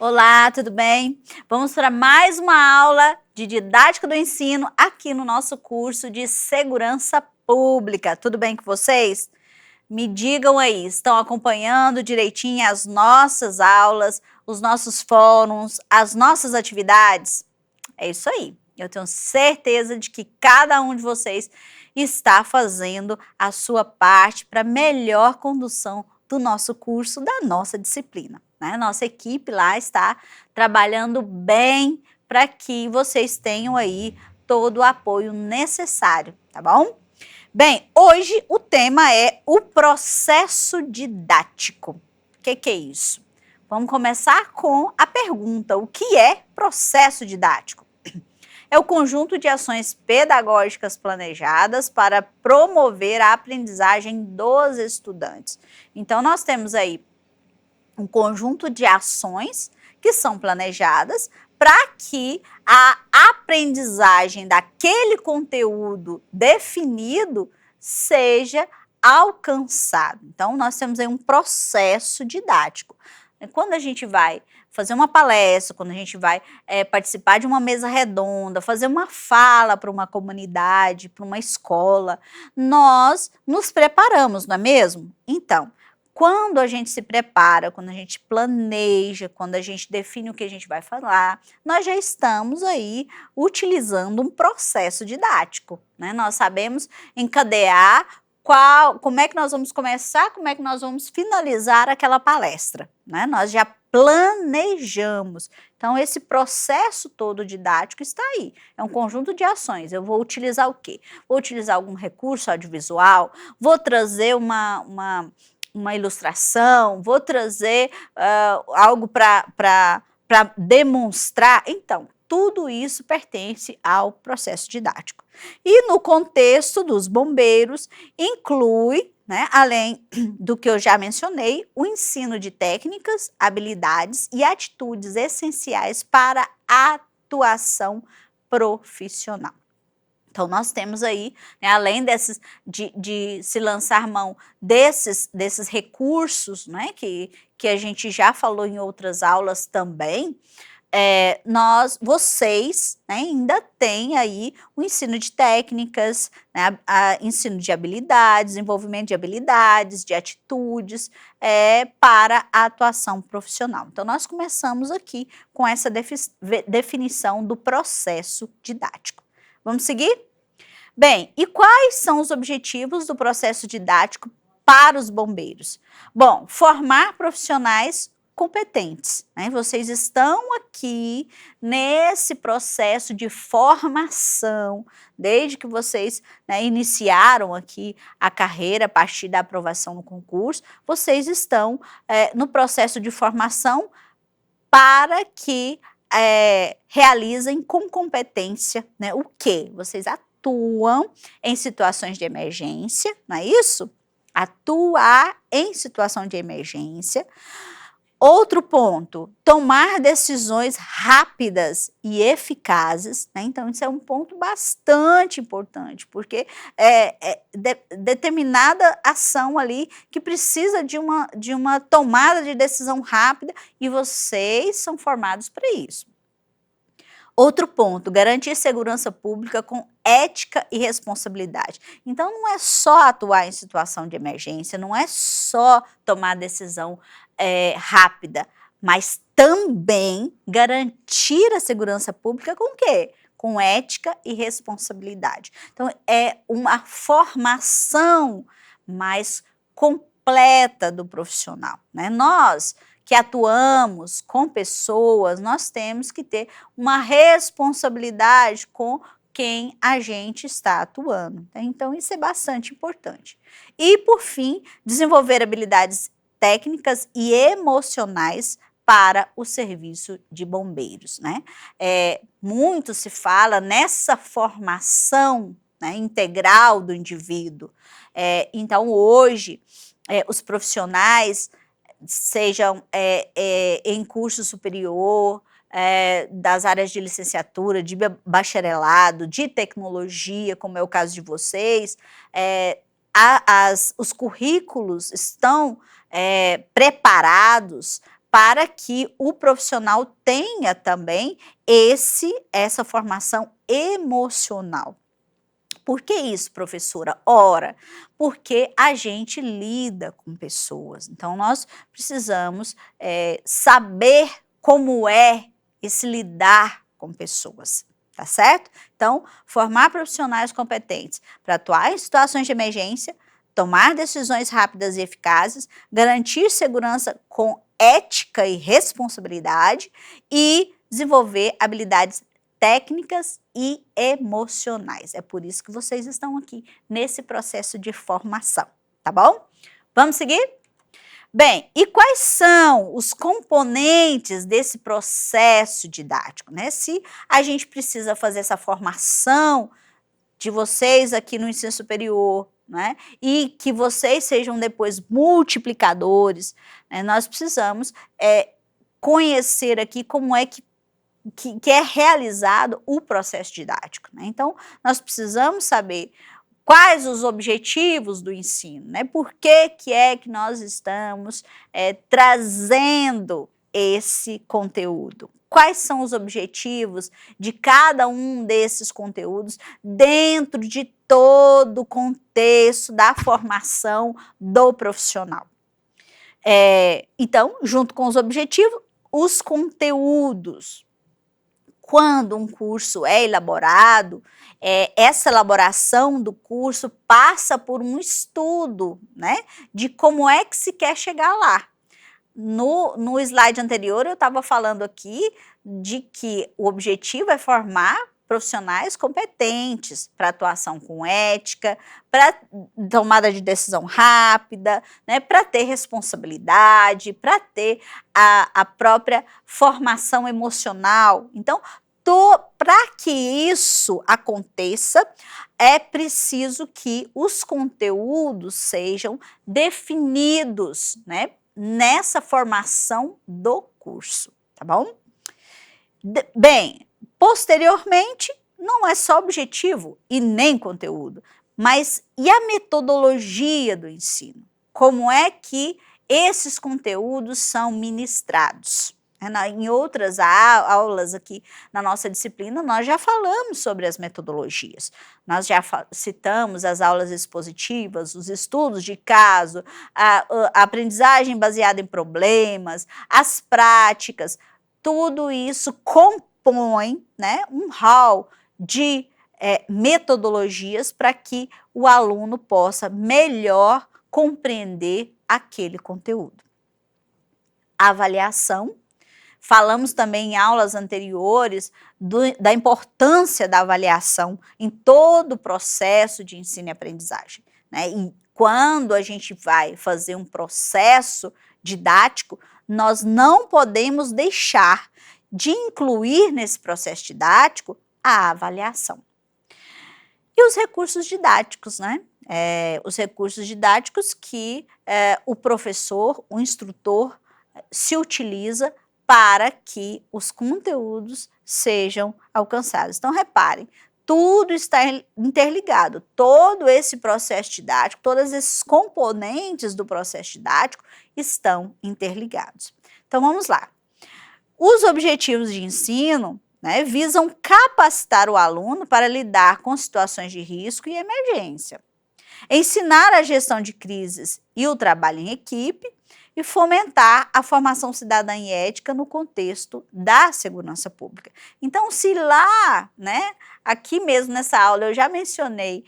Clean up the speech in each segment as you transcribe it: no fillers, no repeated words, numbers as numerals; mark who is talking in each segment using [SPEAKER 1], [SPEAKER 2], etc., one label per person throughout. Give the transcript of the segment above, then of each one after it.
[SPEAKER 1] Olá, tudo bem? Vamos para mais uma aula de didática do ensino aqui no nosso curso de segurança pública. Tudo bem com vocês? Me digam aí, estão acompanhando direitinho as nossas aulas, os nossos fóruns, as nossas atividades? É isso aí. Eu tenho certeza de que cada um de vocês está fazendo a sua parte para melhor condução do nosso curso, da nossa disciplina, né? Nossa equipe lá está trabalhando bem para que vocês tenham aí todo o apoio necessário, tá bom? Bem, hoje o tema é o processo didático. O que é isso? Vamos começar com a pergunta: o que é processo didático? É o conjunto de ações pedagógicas planejadas para promover a aprendizagem dos estudantes. Então, nós temos aí um conjunto de ações que são planejadas para que a aprendizagem daquele conteúdo definido seja alcançado. Então, nós temos aí um processo didático. Quando a gente vai fazer uma palestra, quando a gente vai participar de uma mesa redonda, fazer uma fala para uma comunidade, para uma escola, nós nos preparamos, não é mesmo? Então, quando a gente se prepara, quando a gente planeja, quando a gente define o que a gente vai falar, nós já estamos aí utilizando um processo didático, né? Nós sabemos encadear como é que nós vamos começar, como é que nós vamos finalizar aquela palestra, né? Nós já planejamos. Então, esse processo todo didático está aí. É um conjunto de ações. Eu vou utilizar o quê? Vou utilizar algum recurso audiovisual, vou trazer uma ilustração, vou trazer algo para demonstrar. Então, tudo isso pertence ao processo didático. E no contexto dos bombeiros, inclui, né, além do que eu já mencionei, o ensino de técnicas, habilidades e atitudes essenciais para a atuação profissional. Então, nós temos aí, né, além de se lançar mão desses recursos, né, que a gente já falou em outras aulas também, vocês, né, ainda têm aí o ensino de técnicas, né, ensino de habilidades, desenvolvimento de habilidades, de atitudes para a atuação profissional. Então, nós começamos aqui com essa definição do processo didático. Vamos seguir? Bem, e quais são os objetivos do processo didático para os bombeiros? Bom, formar profissionais competentes, né? Vocês estão aqui nesse processo de formação, desde que vocês, né, iniciaram aqui a carreira a partir da aprovação no concurso, vocês estão no processo de formação para que realizem com competência, né, o quê? Vocês atuam em situações de emergência, não é isso? Atuar em situação de emergência. Outro ponto, tomar decisões rápidas e eficazes, né? Então, isso é um ponto bastante importante, porque determinada ação ali que precisa de uma tomada de decisão rápida e vocês são formados para isso. Outro ponto, garantir segurança pública com ética e responsabilidade. Então, não é só atuar em situação de emergência, não é só tomar decisão rápida, mas também garantir a segurança pública com o quê? Com ética e responsabilidade. Então, é uma formação mais completa do profissional, né? Nós que atuamos com pessoas, nós temos que ter uma responsabilidade com quem a gente está atuando. Então, isso é bastante importante. E, por fim, desenvolver habilidades técnicas e emocionais para o serviço de bombeiros, né? Muito se fala nessa formação, né, integral do indivíduo. Então, hoje, os profissionais, sejam em curso superior, das áreas de licenciatura, de bacharelado, de tecnologia, como é o caso de vocês, os currículos estão preparados para que o profissional tenha também essa formação emocional. Por que isso, professora? Ora, porque a gente lida com pessoas. Então, nós precisamos saber como é esse lidar com pessoas, tá certo? Então, formar profissionais competentes para atuar em situações de emergência, tomar decisões rápidas e eficazes, garantir segurança com ética e responsabilidade e desenvolver habilidades técnicas e emocionais. É por isso que vocês estão aqui nesse processo de formação, tá bom? Vamos seguir? Bem, e quais são os componentes desse processo didático, né? Se a gente precisa fazer essa formação de vocês aqui no ensino superior, né? E que vocês sejam depois multiplicadores, né? Nós precisamos conhecer aqui como é que é realizado o processo didático, né? Então, nós precisamos saber quais os objetivos do ensino, né? Por que é que nós estamos trazendo esse conteúdo? Quais são os objetivos de cada um desses conteúdos dentro de todo o contexto da formação do profissional? Então, junto com os objetivos, os conteúdos. Quando um curso é elaborado, essa elaboração do curso passa por um estudo, né, de como é que se quer chegar lá. No slide anterior, eu estava falando aqui de que o objetivo é formar profissionais competentes para atuação com ética, para tomada de decisão rápida, né, para ter responsabilidade, para ter a própria formação emocional. Então, para que isso aconteça, é preciso que os conteúdos sejam definidos, né, nessa formação do curso, tá bom? Bem, posteriormente, não é só objetivo e nem conteúdo, mas e a metodologia do ensino? Como é que esses conteúdos são ministrados? Em outras aulas aqui na nossa disciplina, nós já falamos sobre as metodologias. Nós já citamos as aulas expositivas, os estudos de caso, a aprendizagem baseada em problemas, as práticas. Tudo isso compõe, né, um hall de metodologias para que o aluno possa melhor compreender aquele conteúdo. A avaliação. Falamos também em aulas anteriores da importância da avaliação em todo o processo de ensino e aprendizagem, né? E quando a gente vai fazer um processo didático, nós não podemos deixar de incluir nesse processo didático a avaliação. E os recursos didáticos, né? Os recursos didáticos que o professor, o instrutor, se utiliza para que os conteúdos sejam alcançados. Então, reparem, tudo está interligado, todo esse processo didático, todos esses componentes do processo didático estão interligados. Então, vamos lá. Os objetivos de ensino, né, visam capacitar o aluno para lidar com situações de risco e emergência, ensinar a gestão de crises e o trabalho em equipe, e fomentar a formação cidadã e ética no contexto da segurança pública. Então, se lá, né, aqui mesmo nessa aula eu já mencionei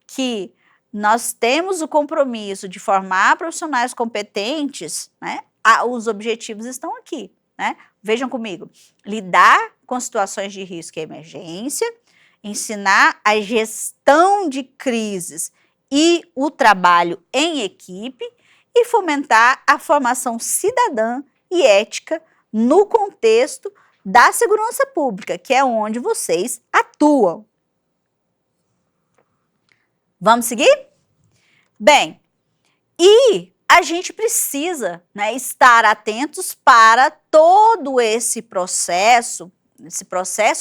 [SPEAKER 1] que nós temos o compromisso de formar profissionais competentes, né, os objetivos estão aqui, né? Vejam comigo, lidar com situações de risco e emergência, ensinar a gestão de crises e o trabalho em equipe, e fomentar a formação cidadã e ética no contexto da segurança pública, que é onde vocês atuam. Vamos seguir? Bem, e a gente precisa, né, estar atentos para todo esse processo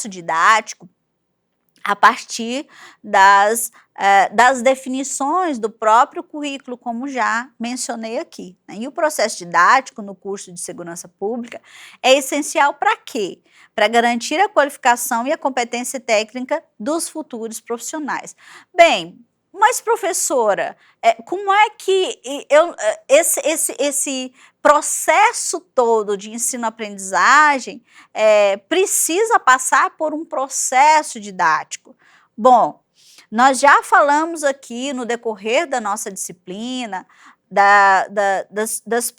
[SPEAKER 1] didático, a partir das definições do próprio currículo, como já mencionei aqui, né? E o processo didático no curso de segurança pública é essencial para quê? Para garantir a qualificação e a competência técnica dos futuros profissionais. Bem, mas professora, como é que esse processo todo de ensino-aprendizagem precisa passar por um processo didático? Bom, nós já falamos aqui no decorrer da nossa disciplina das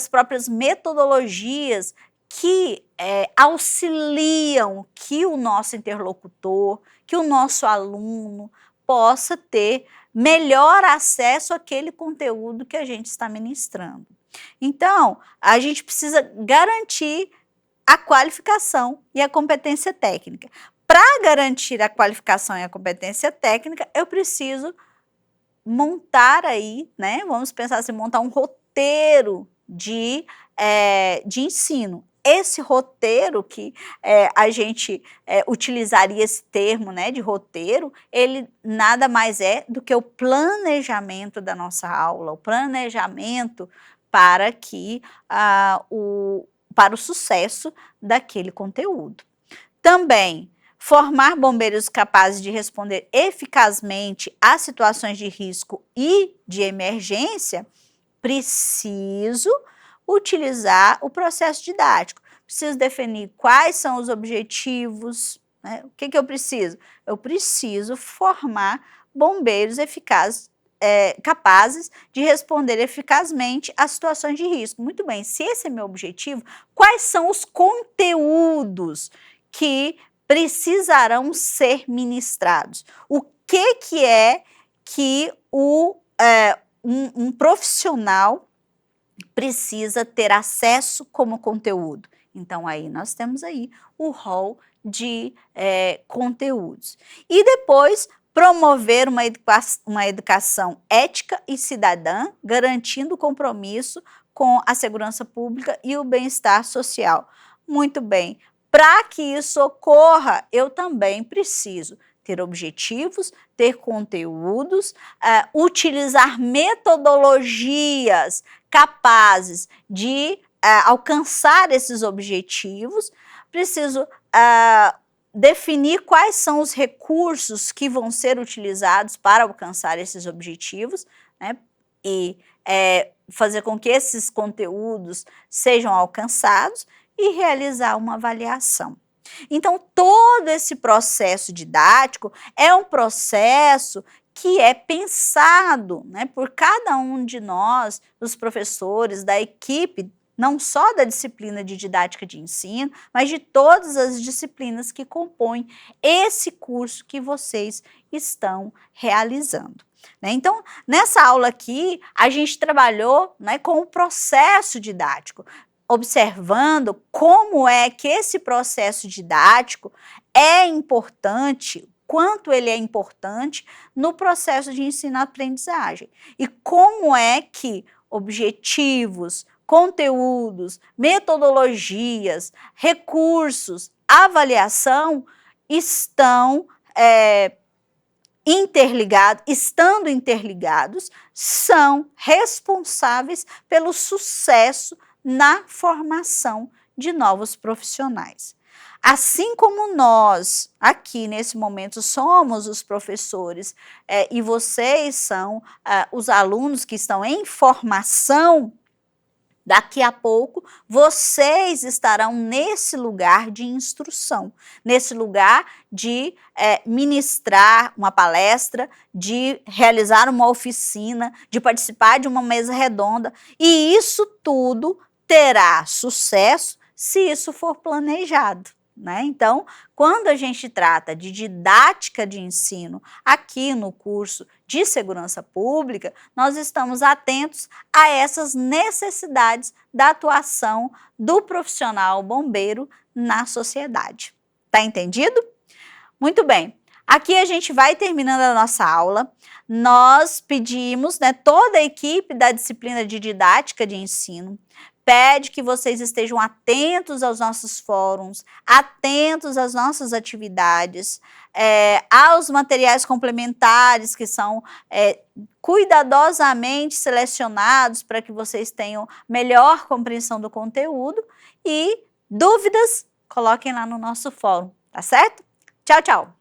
[SPEAKER 1] próprias metodologias que auxiliam que o nosso interlocutor, que o nosso aluno possa ter melhor acesso àquele conteúdo que a gente está ministrando. Então, a gente precisa garantir a qualificação e a competência técnica. Para garantir a qualificação e a competência técnica, eu preciso montar aí, né? Vamos pensar assim, montar um roteiro de ensino. Esse roteiro que a gente utilizaria esse termo, né, de roteiro, ele nada mais é do que o planejamento da nossa aula, o planejamento para para o sucesso daquele conteúdo. Também, formar bombeiros capazes de responder eficazmente a situações de risco e de emergência, preciso utilizar o processo didático. Preciso definir quais são os objetivos, né? O que eu preciso? Eu preciso formar bombeiros eficazes, capazes de responder eficazmente a situações de risco. Muito bem, se esse é meu objetivo, quais são os conteúdos que precisarão ser ministrados? O que é que um profissional precisa ter acesso como conteúdo? Então, aí nós temos aí o rol de conteúdos. E depois, promover uma educação ética e cidadã, garantindo o compromisso com a segurança pública e o bem-estar social. Muito bem. Para que isso ocorra, eu também preciso ter objetivos, ter conteúdos, utilizar metodologias capazes de alcançar esses objetivos, preciso definir quais são os recursos que vão ser utilizados para alcançar esses objetivos, né, e fazer com que esses conteúdos sejam alcançados e realizar uma avaliação. Então, todo esse processo didático é um processo que é pensado, né, por cada um de nós, dos professores, da equipe, não só da disciplina de didática de ensino, mas de todas as disciplinas que compõem esse curso que vocês estão realizando, né? Então, nessa aula aqui, a gente trabalhou, né, com o processo didático, observando como é que esse processo didático é importante, quanto ele é importante no processo de ensino-aprendizagem e como é que objetivos, conteúdos, metodologias, recursos, avaliação estão estando interligados, são responsáveis pelo sucesso na formação de novos profissionais. Assim como nós, aqui nesse momento, somos os professores e vocês são os alunos que estão em formação, daqui a pouco vocês estarão nesse lugar de instrução, nesse lugar de ministrar uma palestra, de realizar uma oficina, de participar de uma mesa redonda, e isso tudo terá sucesso se isso for planejado, né? Então, quando a gente trata de didática de ensino aqui no curso de segurança pública, nós estamos atentos a essas necessidades da atuação do profissional bombeiro na sociedade. Tá entendido? Muito bem. Aqui a gente vai terminando a nossa aula. Nós pedimos, né, toda a equipe da disciplina de didática de ensino, pede que vocês estejam atentos aos nossos fóruns, atentos às nossas atividades, aos materiais complementares que são cuidadosamente selecionados para que vocês tenham melhor compreensão do conteúdo e dúvidas, coloquem lá no nosso fórum, tá certo? Tchau, tchau!